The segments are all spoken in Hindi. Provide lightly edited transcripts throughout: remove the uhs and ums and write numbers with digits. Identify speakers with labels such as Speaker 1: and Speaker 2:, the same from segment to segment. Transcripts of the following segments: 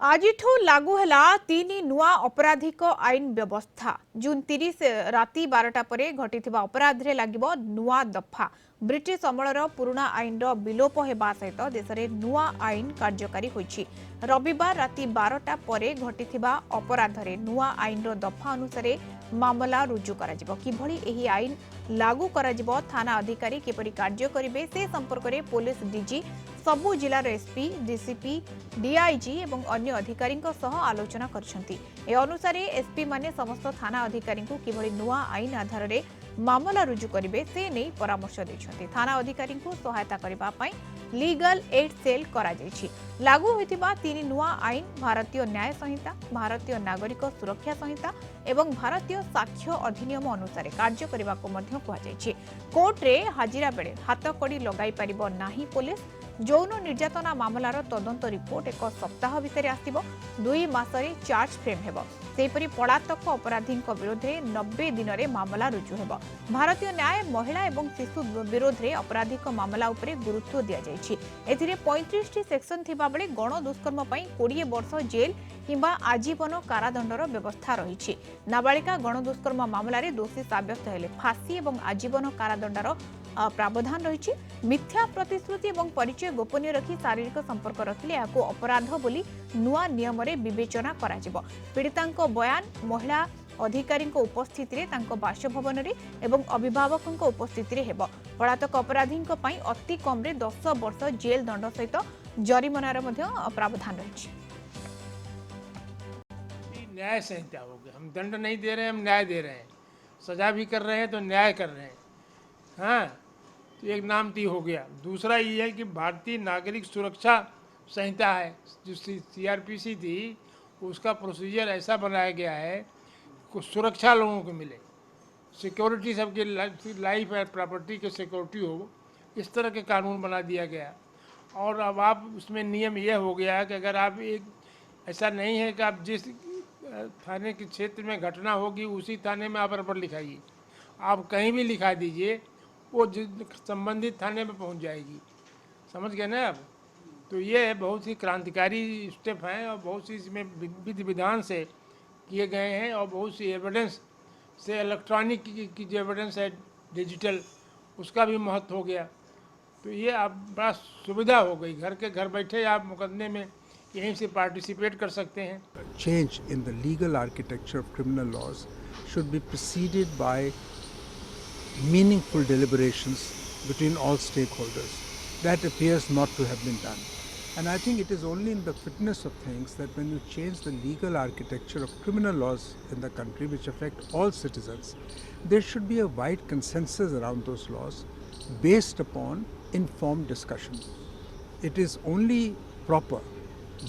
Speaker 1: आजिठू लागू है तीन नुआ अपराधिक आईन व्यवस्था। जून 30 राति 12टा पर घटी अपराध रे लागिबो नुआ दफा। ब्रिटिश अमलर पुराना आईन विलोप होगा सहित देश में नुआ आईन कार्यकारी होइछि। रविवार राति 12टा पर घटी अपराध रे नुआ आईन दफा अनुसार मामला रुजु कराजिबो। किभଳି एही आईन लागू कराजिबो, थाना अधिकारी किपरि कार्य करिवे से संपर्क में पुलिस डीजी सबु जिलार एसपी, डीसीपी, डीआईजी एवं अन्य अधिकारी आलोचना करछंती। ए अनुसार एसपी माने समस्त थाना अधिकारी को किभଳି नुआ आईन आधार रे मामला रुजु करिवे से नै परामर्श दैछंती। थाना अधिकारी को सहायता करिबा पई लीगल एड सेल करा जायछि। लागू होइतिबा तीन नुआ आईन भारतीय न्याय संहिता, भारतीय नागरिक सुरक्षा संहिता एवं भारतीय साक्ष्य अधिनियम अनुसार कार्य करिबा को मध्य कुआ जायछि। कोर्ट रे हाजिरा बेले हाथकड़ी लगाई परिबो नाही पुलिस। यौन निर्यातना मामलार तदंत रिपोर्ट एक सप्ताह भितर आसिबो। 2 मासरे चार्ज फ्रेम हेबो। सेहीपरि पलातक अपराधी विरोध में 90 दिन में मामला रुजु हेबो। भारतीय न्याय, महिला एवं शिशु विरोध में आपराधिक मामला उपरे गुरुत्व दिया जायछि। एथिरे 35 टी सेक्शन थिबा बेले गण दुष्कर्म पई 20 वर्ष जेल किंबा आजीवन कारादंडर व्यवस्था रहिछि। नाबालिका गण दुष्कर्म मामला रे दोषी साब्यस्त हेले फांसी एवं आजीवन कारादंडर प्रावधान रही। मिथ्या प्रतिश्रुति एवं परिचय गोपनीय रखी शारीरिक संपर्क रखिले याको अपराध बोली नुआ नियम रे विवेचना कराजिबो। पीड़ितांको बयान महिला अधिकारी उपस्थिति रे तांको बासभवन रे एवं अभिभावकों उपस्थिति रे हेबो। पलातक अपराधी पई अति कम रे 10 वर्ष जेल दंड सहित जरिमानार मध्य प्रावधान रही।
Speaker 2: न्याय संहिता हो गया, हम दंड नहीं दे रहे हैं, हम न्याय दे रहे हैं। सजा भी कर रहे हैं तो न्याय कर रहे हैं। हाँ, तो एक नाम ती हो गया। दूसरा ये है कि भारतीय नागरिक सुरक्षा संहिता है, जो सीआरपीसी थी, उसका प्रोसीजर ऐसा बनाया गया है कि सुरक्षा लोगों को मिले, सिक्योरिटी सबके लाइफ और प्रॉपर्टी के सिक्योरिटी हो, इस तरह के कानून बना दिया गया। और अब आप उसमें नियम यह हो गया है कि अगर आप एक ऐसा नहीं है कि आप जिस थाने के क्षेत्र में घटना होगी उसी थाने में आप रिपोर्ट लिखाइए, आप कहीं भी लिखा दीजिए, वो संबंधित थाने में पहुंच जाएगी। समझ गए ना आप? तो ये बहुत ही क्रांतिकारी स्टेप हैं और बहुत सी इसमें विधि विधान से किए गए हैं और बहुत सी एविडेंस से, इलेक्ट्रॉनिक की जो एविडेंस है डिजिटल, उसका भी महत्व हो गया। तो ये आप बड़ा सुविधा हो गई, घर के घर बैठे आप मुकदमे में यहीं से पार्टिसिपेट कर सकते हैं।
Speaker 3: Change in the legal architecture of criminal laws should be preceded by meaningful deliberations between all stakeholders. That appears not to have been done. And I think it is only in the fitness of things that when you change the legal architecture of criminal laws in the country which affect all citizens, there should be a wide consensus around those laws based upon informed discussion. It is only proper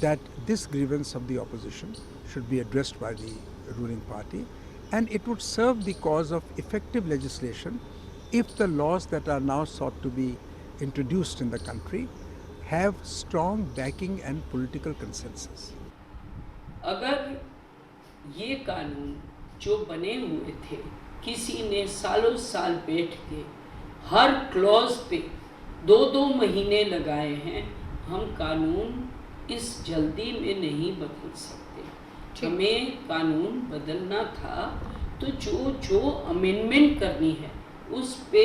Speaker 3: that this grievance of the opposition should be addressed by the ruling party, and it would serve the cause of effective legislation if the laws that are now sought to be introduced in the country have strong backing and political consensus.
Speaker 4: अगर ये कानून जो बने हुए थे, किसी ने सालों साल बैठ के हर क्लॉज पे 2-2 महीने लगाए हैं, हम कानून इस जल्दी में नहीं बदल सकते। हमें कानून बदलना था तो जो अमेंडमेंट करनी है उस पे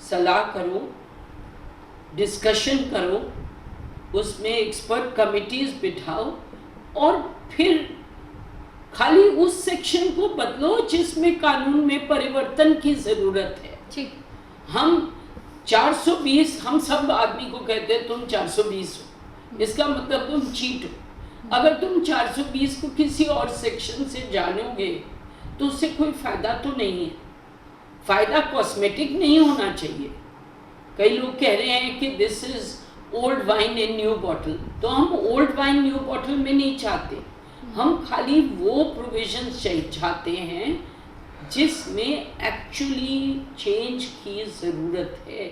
Speaker 4: सलाह करो, डिस्कशन करो, उसमें एक्सपर्ट कमिटीज बिठाओ और फिर खाली उस सेक्शन को बदलो जिसमें कानून में परिवर्तन की जरूरत है। ठीक, हम 420, हम सब आदमी को कहते हैं तुम 420 हो, इसका मतलब तुम चीट हो। अगर तुम 420 को किसी और सेक्शन से जानोगे तो उससे कोई फायदा तो नहीं है। फायदा कॉस्मेटिक नहीं होना चाहिए। कई लोग कह रहे हैं कि this is old wine in new bottle, तो हम ओल्ड वाइन न्यू बॉटल में नहीं चाहते। हम खाली वो प्रोविजन चाहते हैं जिसमें एक्चुअली चेंज की ज़रूरत है।